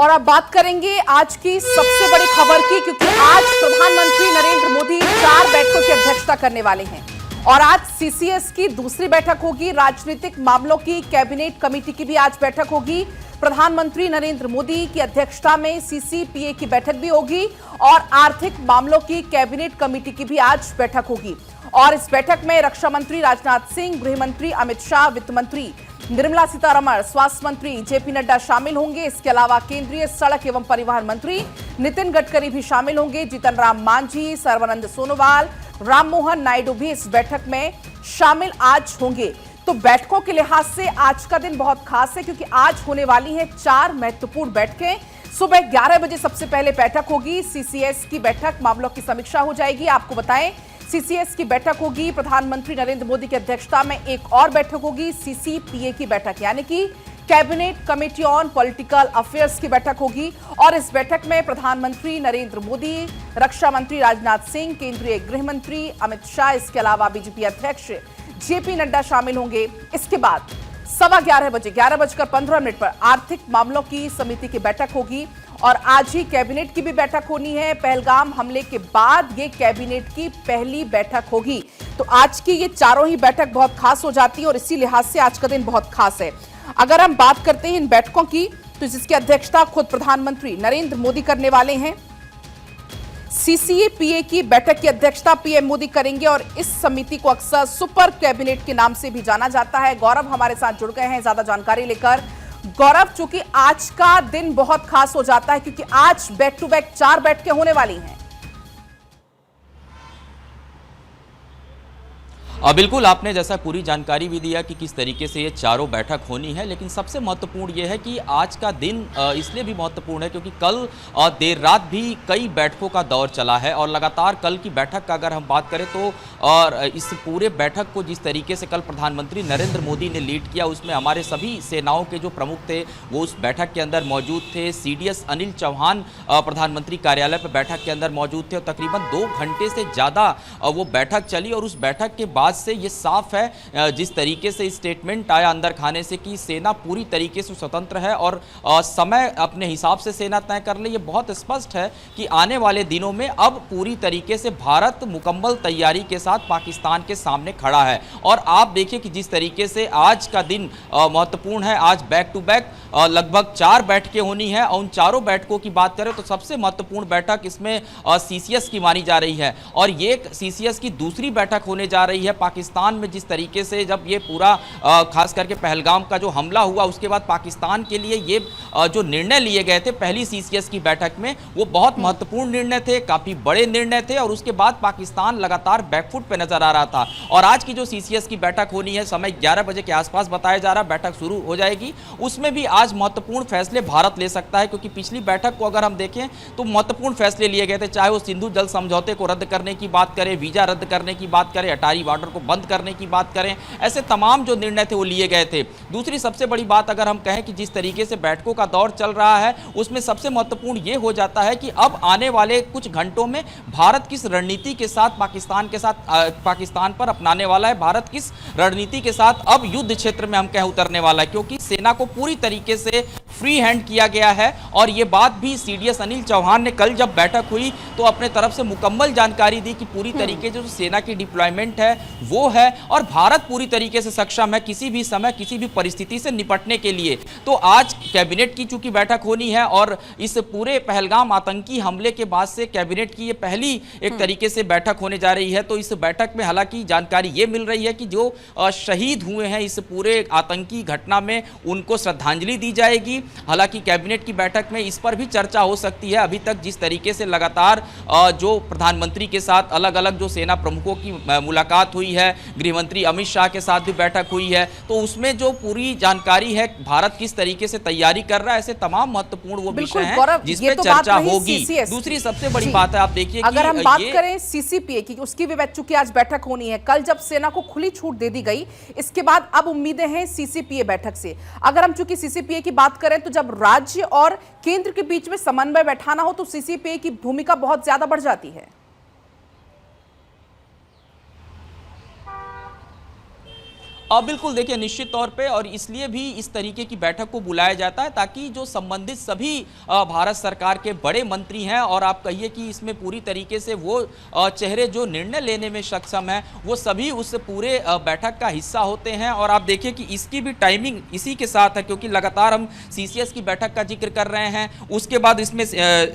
और अब बात करेंगे आज की सबसे बड़ी खबर की, क्योंकि आज प्रधानमंत्री नरेंद्र मोदी 4 बैठकों की अध्यक्षता करने वाले हैं और आज सीसीएस की दूसरी बैठक होगी। राजनीतिक मामलों की कैबिनेट कमेटी की भी आज बैठक होगी। प्रधानमंत्री नरेंद्र मोदी की अध्यक्षता में सीसीपीए की बैठक भी होगी और आर्थिक मामलों की कैबिनेट कमेटी की भी आज बैठक होगी। और इस बैठक में रक्षा मंत्री राजनाथ सिंह, गृह मंत्री अमित शाह, वित्त मंत्री निर्मला सीतारमण, स्वास्थ्य मंत्री जेपी नड्डा शामिल होंगे। इसके अलावा केंद्रीय सड़क एवं परिवहन मंत्री नितिन गडकरी भी शामिल होंगे। जीतन राम मांझी, सर्बानंद सोनोवाल, राममोहन नायडू भी इस बैठक में शामिल आज होंगे। तो बैठकों के लिहाज से आज का दिन बहुत खास है, क्योंकि आज होने वाली है 4 महत्वपूर्ण बैठकें। सुबह 11 बजे सबसे पहले बैठक होगी, सीसीएस की बैठक, मामलों की समीक्षा हो जाएगी। आपको बताएं, सीसीएस की बैठक होगी, प्रधानमंत्री नरेंद्र मोदी की अध्यक्षता में एक और बैठक होगी, सीसीपीए की बैठक, यानी कि cabinet committee on political affairs की बैठक होगी। और इस बैठक में प्रधानमंत्री नरेंद्र मोदी, रक्षा मंत्री राजनाथ सिंह, केंद्रीय गृह मंत्री अमित शाह, इसके अलावा बीजेपी अध्यक्ष जेपी नड्डा शामिल होंगे। इसके बाद 11:15 बजे 11:15 पर आर्थिक मामलों की समिति की बैठक होगी और आज ही कैबिनेट की भी बैठक होनी है। पहलगाम हमले के बाद ये कैबिनेट की पहली बैठक होगी। तो आज की ये चारों ही बैठक बहुत खास हो जाती है और इसी लिहाज से आज का दिन बहुत खास है। अगर हम बात करते हैं इन बैठकों की, तो जिसकी अध्यक्षता खुद प्रधानमंत्री नरेंद्र मोदी करने वाले हैं। सीसीपीए की बैठक की अध्यक्षता पीएम मोदी करेंगे और इस समिति को अक्सर सुपर कैबिनेट के नाम से भी जाना जाता है। गौरव हमारे साथ जुड़ गए हैं ज्यादा जानकारी लेकर। गौरव, चूंकि आज का दिन बहुत खास हो जाता है, क्योंकि आज बैक टू बैक 4 बैठकें होने वाली हैं। बिल्कुल, आपने जैसा पूरी जानकारी भी दिया कि किस तरीके से ये चारों बैठक होनी है, लेकिन सबसे महत्वपूर्ण ये है कि आज का दिन इसलिए भी महत्वपूर्ण है क्योंकि कल देर रात भी कई बैठकों का दौर चला है और लगातार कल की बैठक का अगर हम बात करें तो और इस पूरे बैठक को जिस तरीके से कल प्रधानमंत्री नरेंद्र मोदी ने लीड किया, उसमें हमारे सभी सेनाओं के जो प्रमुख थे वो उस बैठक के अंदर मौजूद थे। सीडीएस अनिल चौहान प्रधानमंत्री कार्यालय पर बैठक के अंदर मौजूद थे और तकरीबन 2 घंटे से ज़्यादा वो बैठक चली और उस बैठक के बाद से ये साफ है जिस तरीके से स्टेटमेंट आया अंदर खाने से कि सेना पूरी तरीके से स्वतंत्र है और समय अपने हिसाब से सेना तय कर ले। ये बहुत स्पष्ट है कि आने वाले दिनों में अब पूरी तरीके से भारत मुकम्मल तैयारी के साथ पाकिस्तान के सामने खड़ा है। और आप देखिए कि जिस तरीके से आज का दिन महत्वपूर्ण है, आज बैक टू बैक लगभग 4 बैठकें होनी है और उन चारों बैठकों की बात करें तो सबसे महत्वपूर्ण बैठक इसमें सीसीएस की मानी जा रही है और ये सीसीएस की दूसरी बैठक होने जा रही है। पाकिस्तान में जिस तरीके से जब ये पूरा खास करके पहलगाम का जो हमला हुआ उसके बाद पाकिस्तान के लिए ये जो निर्णय लिए गए थे पहली सीसीएस की बैठक में, वो बहुत महत्वपूर्ण निर्णय थे, काफी बड़े निर्णय थे और उसके बाद पाकिस्तान लगातार बैकफुट पे नजर आ रहा था। और आज की जो सीसीएस की बैठक होनी है, समय 11 बजे के आसपास बताया जा रहा, बैठक शुरू हो जाएगी। उसमें भी आज महत्वपूर्ण फैसले भारत ले सकता है, क्योंकि पिछली बैठक को अगर हम देखें तो महत्वपूर्ण फैसले लिए गए थे, चाहे वो सिंधु जल समझौते को रद्द करने की बात करें, वीजा रद्द करने की बात करें, अटारी बॉर्डर को बंद करने की बात करें, ऐसे तमाम जो निर्णय थे वो लिए गए थे। दूसरी सबसे बड़ी बात अगर हम कहें कि जिस तरीके से बैठकों का दौर चल रहा है उसमें सबसे महत्वपूर्ण ये हो जाता है कि अब आने वाले कुछ घंटों में भारत किस रणनीति के साथ पाकिस्तान पर अपनाने वाला है, भारत किस रणनीति के साथ अब युद्ध क्षेत्र में हम कहें उतरने वाला है, क्योंकि सेना को पूरी तरीके से फ्री हैंड किया गया है। और ये बात भी सीडीएस अनिल चौहान ने कल जब बैठक हुई तो अपने तरफ से मुकम्मल जानकारी दी कि पूरी तरीके से जो सेना की डिप्लॉयमेंट है वो है और भारत पूरी तरीके से सक्षम है किसी भी समय किसी भी परिस्थिति से निपटने के लिए। तो आज कैबिनेट की चूंकि बैठक होनी है और इस पूरे पहलगाम आतंकी हमले के बाद से कैबिनेट की ये पहली एक तरीके से बैठक होने जा रही है। तो इस बैठक में हालांकि जानकारी ये मिल रही है कि जो शहीद हुए हैं इस पूरे आतंकी घटना में उनको श्रद्धांजलि दी जाएगी। हालांकि कैबिनेट की बैठक में इस पर भी चर्चा हो सकती है। अभी तक जिस तरीके से लगातार जो प्रधानमंत्री के साथ अलग अलग जो सेना प्रमुखों की मुलाकात हुई है, गृह मंत्री अमित शाह के साथ भी बैठक हुई है, तो उसमें जो पूरी जानकारी है भारत किस तरीके से तैयारी कर रहा है, ऐसे तमाम महत्वपूर्ण वो विषय हैं जिसपे तो चर्चा होगी। दूसरी सबसे बड़ी बात है, आप देखिए अगर हम बात करें सीसीपीए की, उसकी भी चूंकि आज बैठक होनी है, कल जब सेना को खुली छूट दे दी गई, इसके बाद अब उम्मीदें हैं सीसीपीए बैठक से। अगर हम चूंकि सीसीपीए की बात करें तो जब राज्य और केंद्र के बीच में समन्वय बैठाना हो तो सीसीपीए की भूमिका बहुत ज्यादा बढ़ जाती है। बिल्कुल, देखिए निश्चित तौर पे, और इसलिए भी इस तरीके की बैठक को बुलाया जाता है ताकि जो संबंधित सभी भारत सरकार के बड़े मंत्री हैं, और आप कहिए कि इसमें पूरी तरीके से वो चेहरे जो निर्णय लेने में सक्षम हैं, वो सभी उस पूरे बैठक का हिस्सा होते हैं। और आप देखिए कि इसकी भी टाइमिंग इसी के साथ है, क्योंकि लगातार हम सीसीएस की बैठक का जिक्र कर रहे हैं, उसके बाद इसमें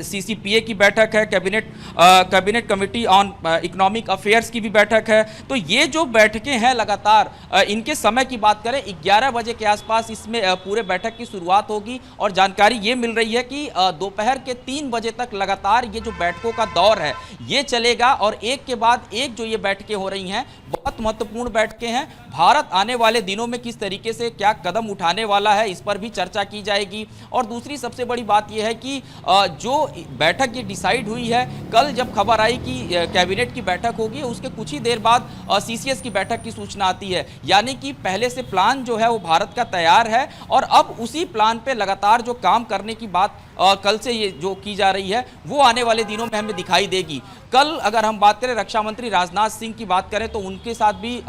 सीसीपीए की बैठक है, cabinet committee on economic affairs की भी बैठक है। तो ये जो बैठकें हैं लगातार, इनके समय की बात करें 11 बजे के आसपास इसमें पूरे बैठक की शुरुआत होगी, और जानकारी ये मिल रही है कि दोपहर के 3 बजे तक लगातार ये जो बैठकों का दौर है ये चलेगा, और एक के बाद एक जो ये बैठकें हो रही हैं बहुत महत्वपूर्ण बैठकें हैं। भारत आने वाले दिनों में किस तरीके से क्या कदम उठाने वाला है, इस पर भी चर्चा की जाएगी। और दूसरी सबसे बड़ी बात यह है कि जो बैठक ये डिसाइड हुई है, कल जब खबर आई कि कैबिनेट की बैठक होगी, उसके कुछ ही देर बाद सीसीएस की बैठक की सूचना आती है। यानी कि पहले से प्लान जो है वो भारत का तैयार है, और अब उसी प्लान पे लगातार जो काम करने की बात कल से ये जो की जा रही है वो आने वाले दिनों में हमें दिखाई देगी। कल अगर हम बात करें रक्षा मंत्री राजनाथ सिंह की बात करें, तो उनके साथ भी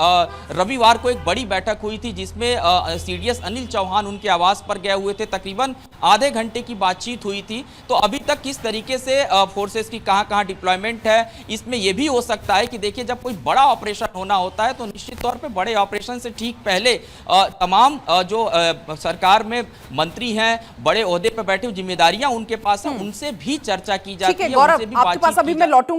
रविवार को एक बड़ी बैठक हुई थी, जिसमें सीडीएस अनिल चौहान उनके आवास पर गए हुए थे। तकरीबन आधे घंटे की बातचीत हुई थी। तो अभी तक किस तरीके से फोर्सेस की कहां-कहां डिप्लॉयमेंट है, इसमें यह भी हो सकता है कि देखिए जब कोई बड़ा ऑपरेशन होना होता है तो निश्चित तौर पे बड़े ऑपरेशन से ठीक पहले तमाम जो सरकार में मंत्री हैं, बड़े ओहदे पर बैठे जिम्मेदारियां उनके पास हैं, उनसे भी चर्चा की जाती है। गौरव, आपके पास अभी मैं लौटूंगी।